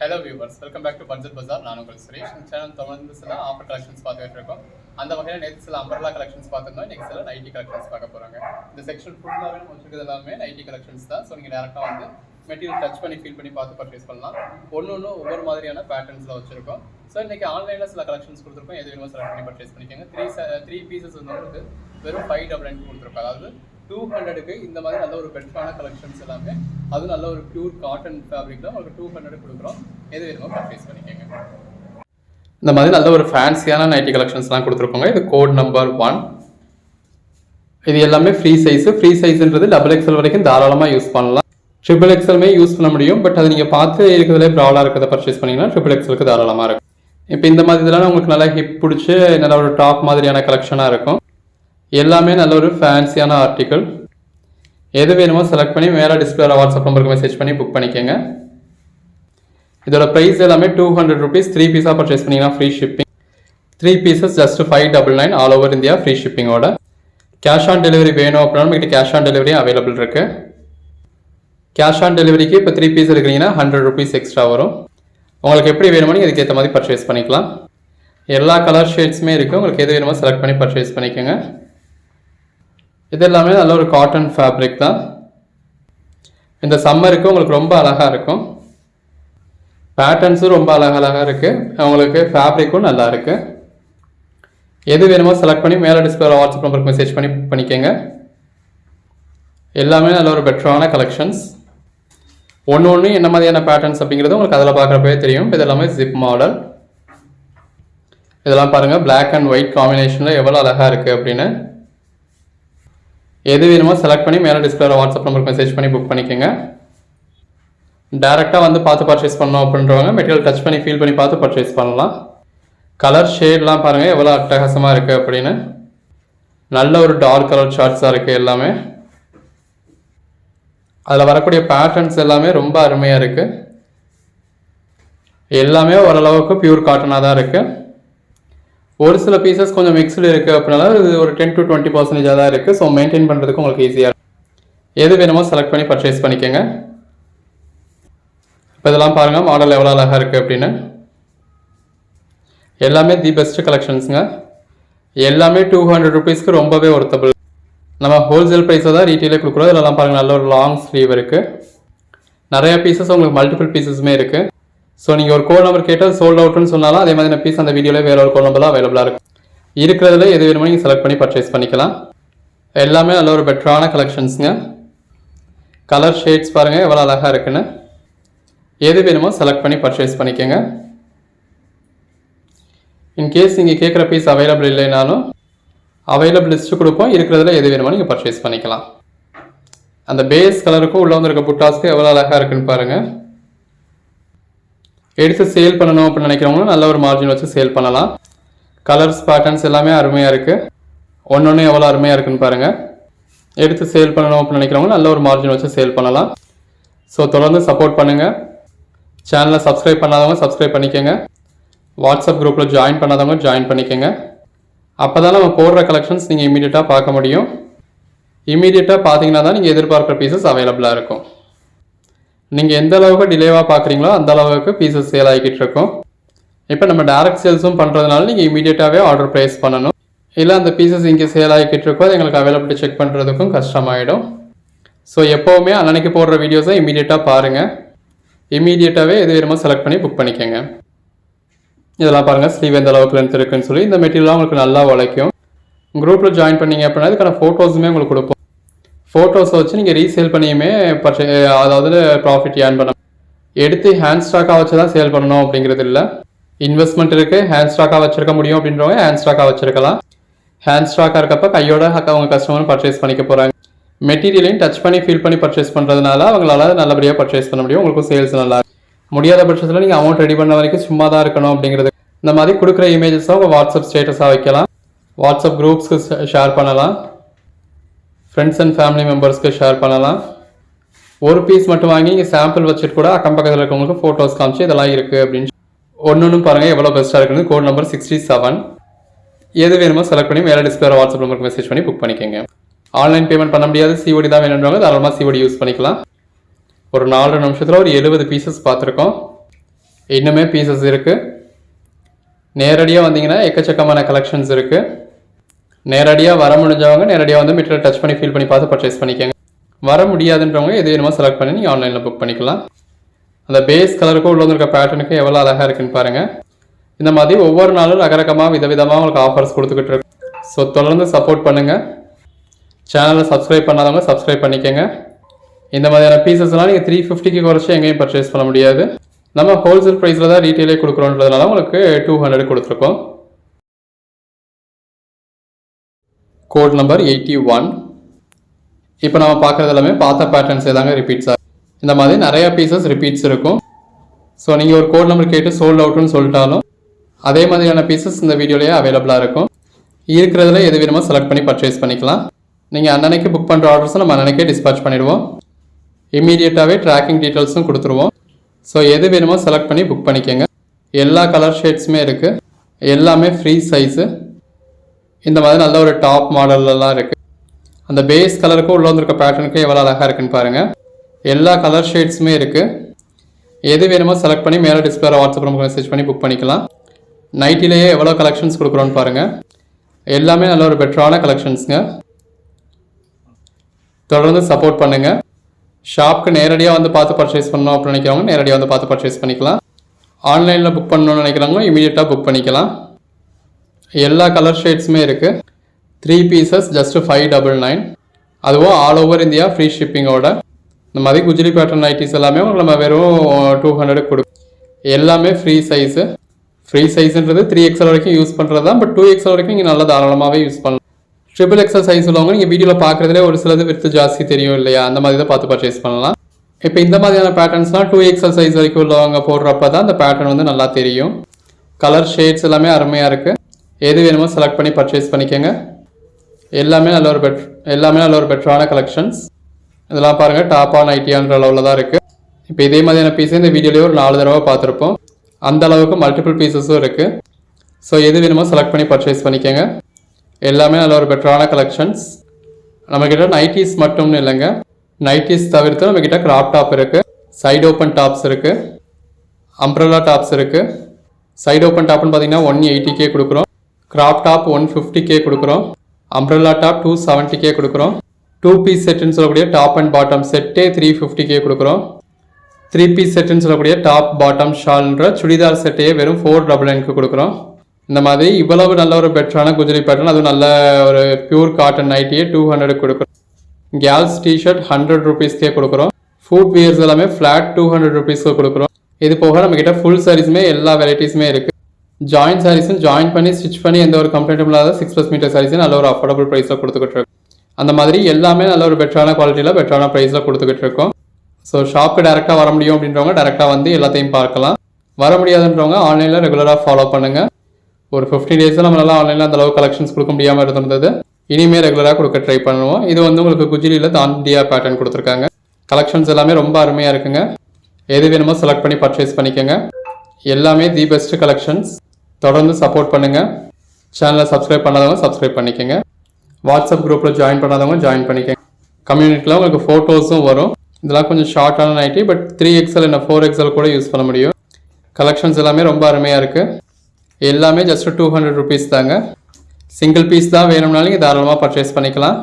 Hello viewers, welcome back to Budget Bazaar. நான் உங்கள் சுரேஷ். இந்த சேனல் தொடர்ந்து சில ஆஃபர் கலெக்ஷன்ஸ் பார்த்துட்டு இருக்கோம். அந்த வகையில் நேற்று சில அம்பர்லா கலெக்ஷன்ஸ் பார்த்துருந்தோம். நெக்ஸ்ட் சில நைட்டி கலெக்ஷன்ஸ் பார்க்க போகிறாங்க. இந்த செக்ஷன் ஃபுல்லாகவே நம்ம வச்சுருக்கிறது எல்லாமே நைட்டி கலெக்ஷன்ஸ் தான். ஸோ நீங்கள் டேரெக்டாக வந்து மெட்டீரியல் டச் பண்ணி ஃபீல் பண்ணி பார்த்து பர்ச்சேஸ் பண்ணலாம். ஒன்று ஒவ்வொரு மாதிரியான பேட்டர்ன்ஸில் வச்சுருக்கோம். ஸோ இன்றைக்கி ஆன்லைனில் சில கலெக்ஷன்ஸ் கொடுத்துருக்கோம். எது வேணுமோ செலக்ட் பண்ணி பர்ச்சேஸ் பண்ணிக்கோங்க. த்ரீ பீசஸ் வந்து உங்களுக்கு வெறும் 599 கொடுத்துருக்கோம். அதாவது 200க்கு இந்த மாதிரி நல்ல ஒரு பெட்டரான கலெக்ஷன்ஸ் எல்லாமே, அது நல்ல ஒரு பியூர் காட்டன் ஃபேப்ரிக்ல உங்களுக்கு 200 கொடுக்குறோம். எது வேணுமோ பர்ச்சேஸ் பண்ணிக்கோங்க. இந்த மாதிரி நல்ல ஒரு ஃபேன்சியான நைட்டி கலெக்ஷன்ஸ்லாம் கொடுத்துருக்கோங்க. இது கோட் நம்பர் 1. இது எல்லாமே ஃப்ரீ சைஸ்ன்றது XXL வரைக்கும் தாராளமாக யூஸ் பண்ணலாம். XXLமே யூஸ் பண்ண முடியும். பட் அது நீங்கள் பார்த்து இருக்கிறதுலே ப்ராடாக இருக்கிறத பர்ச்சேஸ் பண்ணிங்கன்னா XXLக்கு தாராளமாக இருக்கும். இப்போ இந்த மாதிரி இதெல்லாம் உங்களுக்கு நல்லா ஹிப் பிடிச்சி நல்ல ஒரு டாப் மாதிரியான கலெக்ஷனாக இருக்கும். எல்லாமே நல்ல ஒரு ஃபேன்சியான ஆர்டிக்கல். எது வேணுமோ செலக்ட் பண்ணி மேலே டிஸ்பிளே வாட்ஸ்அப் நம்பருக்கு மெசேஜ் பண்ணி புக் பண்ணிக்கோங்க. இதோட ப்ரைஸ் எல்லாமே 200 rupees. 3 பீஸாக பர்ச்சேஸ் பண்ணிங்கன்னா free shipping. 3 pieces just 599 all over India free ஷிப்பிங்கோட. கேஷ் ஆன் டெலிவரி வேணும் அப்படின்னா நம்மகிட்ட கேஷ் ஆன் டெலிவரி அவைலபிள் இருக்குது. கேஷ் ஆன் டெலிவரிக்கு இப்போ 3 பீஸ் எடுக்கிறீங்கன்னா 100 rupees எக்ஸ்ட்ரா வரும். உங்களுக்கு எப்படி வேணுமோ நீங்கள் இதுக்கேற்ற மாதிரி பர்ச்சேஸ் பண்ணிக்கலாம். எல்லா கலர் ஷேட்ஸுமே இருக்குது. உங்களுக்கு எது வேணுமோ செலக்ட் பண்ணி பர்ச்சேஸ் பண்ணிக்கோங்க. இது எல்லாமே நல்ல ஒரு காட்டன் ஃபேப்ரிக் தான். இந்த சம்மருக்கு உங்களுக்கு ரொம்ப அழகாக இருக்கும். பேட்டர்ன்ஸும் ரொம்ப அழகாக இருக்குது. உங்களுக்கு ஃபேப்ரிக்கும் நல்லா இருக்குது. எது வேணுமோ செலக்ட் பண்ணி மேலே டிஸ்பிளே வாட்ஸ்அப் நம்பருக்கு மெசேஜ் பண்ணி புக் பண்ணிக்கோங்க. எல்லாமே நல்ல ஒரு பெட்டரான கலெக்ஷன்ஸ். ஒன்று என்ன மாதிரியான பேட்டர்ன்ஸ் அப்படிங்கிறது உங்களுக்கு அதில் பார்க்குறப்பவே தெரியும். இது எல்லாமே ஜிப் மாடல். இதெல்லாம் பாருங்கள், பிளாக் அண்ட் ஒயிட் காம்பினேஷனில் எவ்வளோ அழகாக இருக்குது அப்படின்னு. எது வேணுமோ செலக்ட் பண்ணி மேலே டிஸ்பிளே வாட்ஸ்அப் நம்பருக்கு மெசேஜ் பண்ணி புக் பண்ணிக்கோங்க. டேரெக்டாக வந்து பார்த்து பர்ச்சேஸ் பண்ணோம் அப்படின்றவங்க மெட்டீரியல் டச் பண்ணி ஃபீல் பண்ணி பார்த்து பர்ச்சேஸ் பண்ணலாம். கலர் ஷேட்லாம் பாருங்கள் எவ்வளோ அட்டகாசமாக இருக்குது அப்படின்னு. நல்ல ஒரு டார்க் கலர் ஷார்ட்ஸாக இருக்குது எல்லாமே. அதில் வரக்கூடிய பேட்டர்ன்ஸ் எல்லாமே ரொம்ப அருமையாக இருக்குது. எல்லாமே ஓரளவுக்கு பியூர் காட்டனாக தான் இருக்குது. ஒரு சில பீசஸ் கொஞ்சம் மிக்ஸ்டு இருக்குது அப்படின்னால இது ஒரு 10 to 20% தான் இருக்குது. ஸோ மெயின்டைன் பண்ணுறதுக்கு உங்களுக்கு ஈஸியாக இருக்கும். எது வேணுமோ செலக்ட் பண்ணி பர்ச்சேஸ் பண்ணிக்கோங்க. இப்போ இதெல்லாம் பாருங்கள் மாடல் எவ்வளோ அழகாக இருக்குது அப்படின்னு. எல்லாமே தி பெஸ்ட் கலெக்ஷன்ஸுங்க. எல்லாமே 200 rupeesக்கு ரொம்பவே ஒர்த்தபிள். நம்ம ஹோல்சேல் ப்ரைஸை தான் ரீட்டெயிலே கொடுக்குறோம். இதெல்லாம் பாருங்கள் நல்ல ஒரு லாங் ஸ்லீவ் இருக்குது. நிறைய பீசஸ் உங்களுக்கு மல்டிபிள் பீசஸுமே இருக்குது. ஸோ நீங்கள் ஒரு கோட் நம்பர் கேட்டால் சோல்ட் அவுட்னு சொன்னாலும் அதே மாதிரி பீஸ் அந்த வீடியோவில் வேறு ஒரு கோட் நம்பர் அவைலபிளாக இருக்கும். இருக்கிறதுல எது வேணுமோ நீங்கள் செலக்ட் பண்ணி பர்ச்சேஸ் பண்ணிக்கலாம். எல்லாமே நல்ல ஒரு பெட்டரான கலெக்ஷன்ஸுங்க. கலர் ஷேட்ஸ் பாருங்கள் எவ்வளோ அழகாக இருக்குன்னு. எது வேணுமோ செலக்ட் பண்ணி பர்ச்சேஸ் பண்ணிக்கோங்க. இன்கேஸ் நீங்கள் கேட்குற பீஸ் அவைலபிள் இல்லைனாலும் அவைலபிள் லிஸ்ட்டு கொடுப்போம். இருக்கிறதுல எது வேணுமோ நீங்கள் பர்ச்சேஸ் பண்ணிக்கலாம். அந்த பேஸ் கலருக்கும் உள்ள வந்துருக்க புட்டாஸ்க்கு எவ்வளோ அழகாக இருக்குன்னு பாருங்கள். எடுத்து சேல் பண்ணணும் அப்படின்னு நினைக்கிறவங்களும் நல்ல ஒரு மார்ஜின் வச்சு சேல் பண்ணலாம். கலர்ஸ் பேட்டர்ன்ஸ் எல்லாமே அருமையாக இருக்குது. ஒன்று எவ்வளோ அருமையாக இருக்குன்னு பாருங்கள். எடுத்து சேல் பண்ணணும் அப்படின்னு நினைக்கிறவங்க நல்ல ஒரு மார்ஜின் வச்சு சேல் பண்ணலாம். ஸோ தொடர்ந்து சப்போர்ட் பண்ணுங்கள். சேனலை சப்ஸ்கிரைப் பண்ணாதவங்க சப்ஸ்கிரைப் பண்ணிக்கோங்க. வாட்ஸ்அப் குரூப்பில் ஜாயின் பண்ணாதவங்க ஜாயின் பண்ணிக்கோங்க. அப்போ தான் நம்ம போடுற கலெக்ஷன்ஸ் நீங்கள் இமீடியட்டாக பார்க்க முடியும். இமீடியட்டாக பார்த்தீங்கன்னா தான் நீங்கள் எதிர்பார்க்குற பீசஸ் அவைலபிளாக இருக்கும். நீங்கள் எந்த அளவுக்கு டிலேவாக பார்க்குறீங்களோ அந்த அளவுக்கு பீசஸ் சேல் ஆகிக்கிட்டு இருக்கும். இப்போ நம்ம டேரக்ட் சேல்ஸும் பண்ணுறதுனால நீங்கள் இமீடியட்டாகவே ஆர்டர் ப்ளேஸ் பண்ணணும். இல்லை அந்த பீசஸ் இங்கே சேல் ஆகிக்கிட்டு இருக்கோ எங்களுக்கு அவைலபிலிட்டி செக் பண்ணுறதுக்கும் கஷ்டமாயிடும். ஸோ எப்போவுமே அன்னைக்கு போடுற வீடியோஸை இமீடியட்டாக பாருங்கள். இமீடியட்டாகவே எது வேணுமோ செலக்ட் பண்ணி புக் பண்ணிக்கோங்க. இதெல்லாம் பாருங்கள் ஸ்லீவ் எந்த அளவுக்கு லென்த் இருக்குன்னு சொல்லி இந்த மெட்டீரியலாக உங்களுக்கு நல்லா உழைக்கும். குரூப்பில் ஜாயின் பண்ணிங்க அப்படின்னா இதுக்கான ஃபோட்டோஸுமே உங்களுக்கு கொடுப்போம். ஃபோட்டோஸை வச்சு நீங்கள் ரீசேல் பண்ணியுமே அதாவது ப்ராஃபிட் ஏர்ன் பண்ண. எடுத்து ஹேண்ட் ஸ்டாக்காக வச்சு தான் சேல் பண்ணணும் அப்படிங்கிறது இல்லை. இன்வெஸ்ட்மெண்ட் இருக்குது, ஹேண்ட் ஸ்டாக்காக வச்சுருக்க முடியும் அப்படின்றவங்க ஹேண்ட் ஸ்டாக்காக வச்சுருக்கலாம். ஹேண்ட் ஸ்டாக்காக இருக்கப்போ கையோட அவங்க கஸ்டமர் பர்ச்சேஸ் பண்ணிக்க போகிறாங்க. மெட்டீரியலையும் டச் பண்ணி ஃபீல் பண்ணி பர்ச்சேஸ் பண்ணுறதுனால அவங்களால நல்லபடியாக பர்ச்சேஸ் பண்ண முடியும். உங்களுக்கும் சேல்ஸ் நல்லா முடியாத பட்சத்தில் நீங்கள் அமௌண்ட் ரெடி பண்ண வரைக்கும் சும்மா தான் இருக்கணும் அப்படிங்கிறது. இந்த மாதிரி கொடுக்குற இமேஜஸை உங்கள் வாட்ஸ்அப் ஸ்டேட்டஸாக வைக்கலாம். வாட்ஸ்அப் குரூப்ஸ்க்கு ஷேர் பண்ணலாம். ஃப்ரெண்ட்ஸ் அண்ட் ஃபேமிலி மெம்பர்ஸ்க்கு ஷேர் பண்ணலாம். ஒரு பீஸ் மட்டும் வாங்கி நீங்கள் சாம்பிள் வச்சுட்டு கூட அக்கம் பக்கத்தில் இருக்கவங்களுக்கு ஃபோட்டோஸ் காமிச்சு இதெல்லாம் இருக்குது அப்படின்னு ஒன்று பாருங்கள் எவ்வளோ பெஸ்ட்டாக இருக்குன்னு. Code number 67. எது வேணுமோ செலக்ட் பண்ணி மேலே டிஸ்பிளே வாட்ஸ்அப் நம்பருக்கு மெசேஜ் பண்ணி புக் பண்ணிக்கோங்க. ஆன்லைன் பேமெண்ட் பண்ண முடியாது, சிஓடி தான் வேணுன்றவங்க தாராளமாக சிஓடி யூஸ் பண்ணிக்கலாம். ஒரு 4 நிமிஷத்தில் ஒரு 70 பீசஸ் பார்த்துருக்கோம். இன்னுமே பீசஸ் இருக்குது. நேரடியாக வந்தீங்கன்னா எக்கச்சக்கமான கலெக்ஷன்ஸ் இருக்குது. நேரடியாக வர முடிஞ்சவங்க நேரடியாக வந்து மெட்டீரியல் டச் பண்ணி ஃபீல் பண்ணி பார்த்து பர்ச்சேஸ் பண்ணிக்கோங்க. வர முடியாதுன்றவங்க எது வேணுமோ செலக்ட் பண்ணி நீங்கள் ஆன்லைனில் புக் பண்ணிக்கலாம். அந்த பேஸ் கலருக்கும் உள்ள வந்துருக்க பேட்டர்னுக்கு எவ்வளோ அழகாக இருக்குன்னு பாருங்கள். இந்த மாதிரி ஒவ்வொரு நாளும் ரகரகமாக விதவிதமாக உங்களுக்கு ஆஃபர்ஸ் கொடுத்துக்கிட்டு இருக்கு. ஸோ தொடர்ந்து சப்போர்ட் பண்ணுங்கள். சேனலை சப்ஸ்கிரைப் பண்ணாதவங்க சப்ஸ்கிரைப் பண்ணிக்கோங்க. இந்த மாதிரியான பீசஸ்லாம் நீங்கள் 350க்கு குறைச்சி எங்கேயும் பர்ச்சேஸ் பண்ண முடியாது. நம்ம ஹோல்சேல் ப்ரைஸில் தான் ரீட்டெயிலே கொடுக்குறோன்றதுனால உங்களுக்கு 200 கொடுத்துருக்கோம். Code number 81. இப்போ நம்ம பார்க்குறது எல்லாமே பார்த்த பேட்டர்ன்ஸ் ஏதாங்க ரிப்பீட்ஸாக. இந்த மாதிரி நிறைய பீசஸ் ரிப்பீட்ஸ் இருக்கும். ஸோ நீங்கள் ஒரு கோட் நம்பர் கேட்டு சோல்ட் அவுட்னு சொல்லிட்டாலும் அதே மாதிரியான பீசஸ் இந்த வீடியோலேயே அவைலபிளாக இருக்கும். இருக்கிறதுல எது வேணுமோ செலக்ட் பண்ணி பர்ச்சேஸ் பண்ணிக்கலாம். நீங்கள் அன்னன்னைக்கு புக் பண்ணுற ஆர்டர்ஸும் நம்ம அன்னன்னைக்கே டிஸ்பேச் பண்ணிடுவோம். இமீடியட்டாகவே ட்ராக்கிங் டீட்டெயில்ஸும் கொடுத்துருவோம். ஸோ எது வேணுமோ செலக்ட் பண்ணி புக் பண்ணிக்கோங்க. எல்லா கலர் ஷேட்ஸுமே இருக்குது. எல்லாமே ஃப்ரீ சைஸு. இந்த மாதிரி நல்ல ஒரு டாப் மாடல்லாம் இருக்குது. அந்த பேஸ் கலருக்கும் உள்ள வந்திருக்க பேட்டர்னுக்கு எவ்வளோ அழகாக இருக்குன்னு பாருங்கள். எல்லா கலர் ஷேட்ஸுமே இருக்குது. எது வேணுமோ செலக்ட் பண்ணி மேலே டிஸ்பிளேல வாட்ஸ்அப் நமக்கு மெசேஜ் பண்ணி புக் பண்ணிக்கலாம். நைட்டிலேயே எவ்வளோ கலெக்ஷன்ஸ் கொடுக்குறோன்னு பாருங்கள். எல்லாமே நல்ல ஒரு பெட்டரான கலெக்ஷன்ஸுங்க. தொடர்ந்து சப்போர்ட் பண்ணுங்கள். ஷாப்க்கு நேரடியாக வந்து பார்த்து பர்ச்சேஸ் பண்ணணும் அப்படின்னு நினைக்கிறவங்க நேரடியாக வந்து பார்த்து பர்ச்சேஸ் பண்ணிக்கலாம். ஆன்லைனில் புக் பண்ணணும்னு நினைக்கிறவங்க இமீடியட்டாக புக் பண்ணிக்கலாம். எல்லா கலர் ஷேட்ஸுமே இருக்குது. 3 பீசஸ் ஜஸ்ட் 599. அதுவும் ஆல் ஓவர் இந்தியா ஃப்ரீ ஷிப்பிங்கோட. இந்த மாதிரி குஜிலி பேட்டர்ன் நைட்டிஸ் எல்லாமே உங்களுக்கு நம்ம வெறும் 200 கொடுக்கும். எல்லாமே ஃப்ரீ சைஸு. ஃப்ரீ சைஸுன்றது 3XL வரைக்கும் யூஸ் பண்ணுறது தான். பட் 2XL வரைக்கும் நீங்கள் நல்லா தாராளமாகவே யூஸ் பண்ணலாம். XXL சைஸ் உள்ளவங்க நீங்கள் வீடியோவில் பார்க்குறதுலே ஒரு சிலது விற்று ஜாஸ்தி தெரியும் இல்லையா, அந்த மாதிரி தான் பார்த்து பர்ச்சேஸ் பண்ணலாம். இப்போ இந்த மாதிரியான பேட்டர்ன்ஸ்லாம் 2XL சைஸ் வரைக்கும் உள்ளவங்க போடுறப்ப தான் அந்த பேட்டர்ன் வந்து நல்லா தெரியும். கலர் ஷேட்ஸ் எல்லாமே அருமையாக இருக்குது. எது வேணுமோ செலக்ட் பண்ணி பர்ச்சேஸ் பண்ணிக்கோங்க. எல்லாமே நல்ல ஒரு பெட்டரான கலெக்ஷன்ஸ். இதெல்லாம் பாருங்கள், டாப்பாக நைட்டியான்ற அளவில் தான் இருக்குது. இப்போ இதே மாதிரியான பீஸை இந்த வீடியோலேயே ஒரு 4 தடவை பார்த்துருப்போம். அந்த அளவுக்கு மல்டிபிள் பீசஸும் இருக்குது. ஸோ எது வேணுமோ செலக்ட் பண்ணி பர்ச்சேஸ் பண்ணிக்கோங்க. எல்லாமே நல்ல ஒரு பெட்டரான கலெக்ஷன்ஸ். நம்மக்கிட்ட நைட்டிஸ் மட்டும்னு இல்லைங்க, நைட்டிஸ் தவிர்த்து நம்மக்கிட்ட கிராப் டாப் இருக்குது, சைடு ஓப்பன் டாப்ஸ் இருக்குது, அம்ப்ரெல்லா டாப்ஸ் இருக்குது. சைடு ஓப்பன் டாப்னு பார்த்தீங்கன்னா 180K கொடுக்குறோம். கிராப் டாப் 150K கொடுக்குறோம். அம்ப்ரெல்லா டாப் 270K கொடுக்குறோம். 2 பீஸ் செட்டுன்னு சொல்லக்கூடிய டாப் அண்ட் பாட்டம் செட்டே 350K கொடுக்குறோம். 3 பீஸ் செட்டுன்னு சொல்லக்கூடிய டாப் பாட்டம் ஷால்ன்ற சுடிதார் செட்டையே வெறும் 499க்கு கொடுக்குறோம். இந்த மாதிரி இவ்வளவு நல்ல ஒரு பெட்டரான குஜிலி பேட்டர்ன், அதுவும் நல்ல ஒரு பியூர் காட்டன் நைட்டியே 200 கொடுக்குறோம். கேர்ள்ஸ் டிஷர்ட் 100 ரூபீஸ்க்கே கொடுக்குறோம். ஃபுட் வியர்ஸ் எல்லாமே ஃப்ளாட் 200 ரூபீஸ்க்கு கொடுக்குறோம். இது போக நம்மக்கிட்ட ஃபுல் சாரீஸுமே எல்லா வெரைட்டிஸுமே இருக்குது. ஜாயின் சாரீஸும் ஜாயின் பண்ணி ஸ்டிச் பண்ணி எந்த ஒரு கம்ப்ளைண்ட்டும் இல்லாத 6+ மீட்டர் சாரீஸும் நல்ல ஒரு அஃபோர்டபுள் ப்ரைஸில் கொடுத்துக்கிட்டு இருக்கோம். அந்த மாதிரி எல்லாமே நல்ல ஒரு பெட்டரான குவாலிட்டியில் பெட்டரான ப்ரைஸில் கொடுத்துக்கிட்டு இருக்கோம். ஸோ ஷாப்புக்கு டேரெக்டாக வர முடியும் அப்படின்றவங்க டேரெக்டாக வந்து எல்லாத்தையும் பார்க்கலாம். வர முடியாதுன்றவங்க ஆன்லைனில் ரெகுலராக ஃபாலோ பண்ணுங்கள். ஒரு 15 டேஸில் நம்மளால ஆன்லைனில் அந்த அளவு கலெக்ஷன்ஸ் கொடுக்க முடியாமல் இருந்தது. இனிமேல் ரெகுலராக கொடுக்க ட்ரை பண்ணுவோம். இது வந்து உங்களுக்கு குஜிலியில் தாண்டியா பேட்டர்ன் கொடுத்துருக்காங்க. கலெக்ஷன்ஸ் எல்லாமே ரொம்ப அருமையாக இருக்குங்க. எது வேணுமோ செலக்ட் பண்ணி பர்ச்சேஸ் பண்ணிக்கோங்க. எல்லாமே தி பெஸ்ட் கலெக்ஷன்ஸ். தொடர்ந்து சப்போர்ட் பண்ணுங்கள். சேனலை சப்ஸ்கிரைப் பண்ணாதவங்க சப்ஸ்கிரைப் பண்ணிக்கோங்க. வாட்ஸ்அப் குரூப்பில் ஜாயின் பண்ணாதவங்க ஜாயின் பண்ணிக்கோங்க. கம்யூனிட்டியில் உங்களுக்கு ஃபோட்டோஸும் வரும். இதெல்லாம் கொஞ்சம் ஷார்ட்டான நைட்டி, பட் 3XL இல்லை 4XL கூட யூஸ் பண்ண முடியும். கலெக்ஷன்ஸ் எல்லாமே ரொம்ப அருமையாக இருக்குது. எல்லாமே ஜஸ்ட் 200 ரூபீஸ் தாங்க. சிங்கிள் பீஸ் தான் வேணும்னாலும் நீங்கள் தாராளமாக பர்ச்சேஸ் பண்ணிக்கலாம்.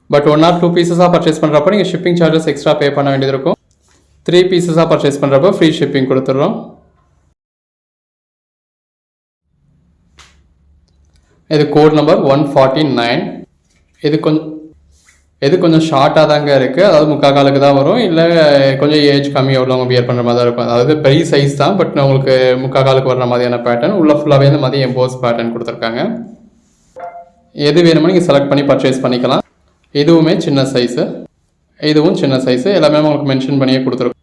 பட் 1 or 2 பீசஸாக பர்ச்சேஸ் பண்ணுறப்போ நீங்கள் ஷிப்பிங் சார்ஜஸ் எக்ஸ்ட்ரா பே பண்ண வேண்டியது இருக்கும். 3 பீசஸாக பர்ச்சேஸ் பண்ணுறப்போ ஃப்ரீ ஷிப்பிங் கொடுத்துட்றோம். இது கோட் நம்பர் 149. இது கொஞ்சம் ஷார்ட்டாக தாங்க இருக்குது. அதாவது முக்கால் காலுக்கு தான் வரும், இல்லை கொஞ்சம் ஏஜ் கம்மியாக உள்ளவங்க வியர் பண்ணுற மாதிரி தான் இருக்கும். அதாவது பெரிய சைஸ் தான், பட் உங்களுக்கு முக்கால் காலுக்கு வர்ற மாதிரியான பேட்டர்ன். உள்ள ஃபுல்லாகவே இந்த மாதிரி எம்போஸ் பேட்டர்ன் கொடுத்துருக்காங்க. எது வேணுமோ நீங்கள் செலக்ட் பண்ணி பர்ச்சேஸ் பண்ணிக்கலாம். இதுவுமே சின்ன சைஸு, இதுவும் சின்ன சைஸு. எல்லாமே உங்களுக்கு மென்ஷன் பண்ணியே கொடுத்துருக்கோம்.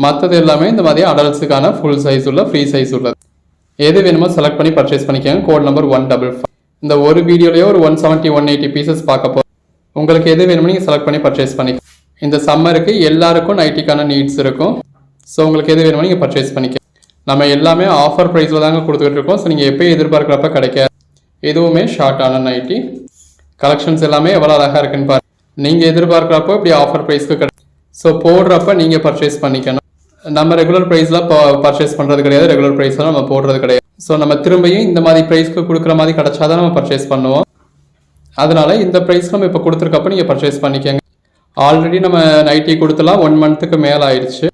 மற்றது எல்லாமே இந்த மாதிரி அடல்ட்ஸுக்கான ஃபுல் சைஸ் உள்ள ஃப்ரீ சைஸ் உள்ளது. எது வேணுமோ செலக்ட் பண்ணி பர்ச்சேஸ் பண்ணிக்கோங்க. Code number 155. இந்த ஒரு வீடியோலேயே ஒரு 170 180 பீசஸ் பார்க்க போகிறோம். உங்களுக்கு எது வேணுமோ நீங்கள் செலக்ட் பண்ணி பர்ச்சேஸ் பண்ணிக்கலாம். இந்த சம்மருக்கு எல்லாருக்கும் நைட்டிக்கான நீட்ஸ் இருக்கும். ஸோ உங்களுக்கு எது வேணுமோ நீங்கள் பர்ச்சேஸ் பண்ணிக்கலாம். நம்ம எல்லாமே ஆஃபர் ப்ரைஸில் தாங்க கொடுத்துக்கிட்டு இருக்கோம். ஸோ நீங்கள் எப்போயும் எதிர்பார்க்குறப்ப கிடைக்காது. இதுவுமே ஷார்ட்டான நைட்டி. கலெக்ஷன்ஸ் எல்லாமே எவ்வளோ அழகாக இருக்குன்னு பாருங்கள். நீங்கள் எதிர்பார்க்குறப்போ இப்படி ஆஃபர் ப்ரைஸ்க்கு கிடைக்கும். ஸோ போடுறப்ப நீங்கள் பர்ச்சேஸ் பண்ணிக்கணும். நம்ம ரெகுலர் ப்ரைஸில் பர்ச்சேஸ் பண்ணுறது கிடையாது, ரெகுலர் ப்ரைஸில் நம்ம போடுறது கிடையாது. ஸோ நம்ம திரும்பியும் இந்த மாதிரி ப்ரைஸ்க்கு கொடுக்குற மாதிரி கிடச்சாதான் நம்ம பர்ச்சேஸ் பண்ணுவோம். அதனால் இந்த ப்ரைஸ் நம்ம இப்போ கொடுத்துருக்கப்ப நீங்கள் பர்ச்சேஸ் பண்ணிக்கோங்க. ஆல்ரெடி நம்ம நைட்டி கொடுத்துலாம் 1 மந்த்துக்கு மேலே ஆயிடுச்சு.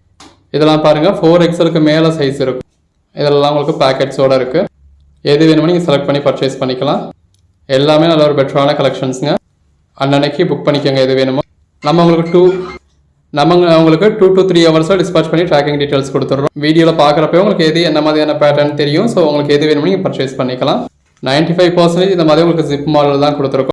இதெல்லாம் பாருங்கள் 4XL மேலே சைஸ் இருக்கும். இதெல்லாம் உங்களுக்கு பேக்கெட்ஸோடு இருக்குது. எது வேணுமோ நீங்கள் செலக்ட் பண்ணி பர்ச்சேஸ் பண்ணிக்கலாம். எல்லாமே நல்ல ஒரு பெட்டரான கலெக்ஷன்ஸுங்க. அன்னன்னைக்கு புக் பண்ணிக்கோங்க எது வேணுமோ. நம்ம உங்களுக்கு 2 to 3 ஹவர்ஸில் டிஸ்பாச் பண்ணி ட்ராக்கிங் டீட்டெயில்ஸ் கொடுத்துட்றோம். வீடியோவில் பார்க்குறப்ப உங்களுக்கு எது என்ன மாதிரியான பேட்டர்ன் தெரியும். ஸோ உங்களுக்கு எது வேணுமோ நீங்கள் பர்ச்சேஸ் பண்ணிக்கலாம். 95% இந்த மாதிரி உங்களுக்கு ஜிப் மாடல் தான் கொடுத்துருக்கோம்.